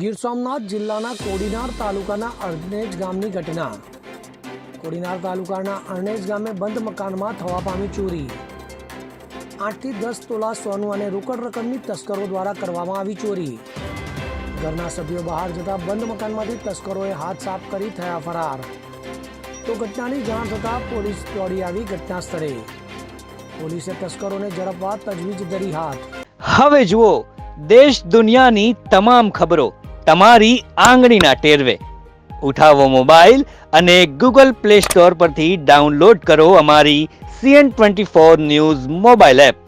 ગીર સોમનાથ જિલ્લાના કોડીનાર તાલુકાના અરણેજ ગામની ઘટના। કોડીનાર તાલુકાના અરણેજ ગામે બંધ મકાનમાં થવા પામી ચોરી। 8 થી 10 તોલા સોનું અને રોકડ રકમની તસ્કરો દ્વારા કરવામાં આવી ચોરી। ઘરના સભ્યો બહાર જતા બંધ મકાનમાંથી તસ્કરોએ હાથ સાફ કરી થયા ફરાર। તો ઘટનાની જાણ થતાં પોલીસ દોડી આવી ઘટના સ્થળે। પોલીસે તસ્કરોને ઝડપવા તજવીજ ધરી હાથ। હવે જુઓ દેશ દુનિયાની તમામ ખબરો તમારી આંગળીના ટેરવે। ઉઠાવો મોબાઈલ અને ગૂગલ પ્લે સ્ટોર પરથી ડાઉનલોડ કરો અમારી CN24 ન્યૂઝ મોબાઈલ એપ।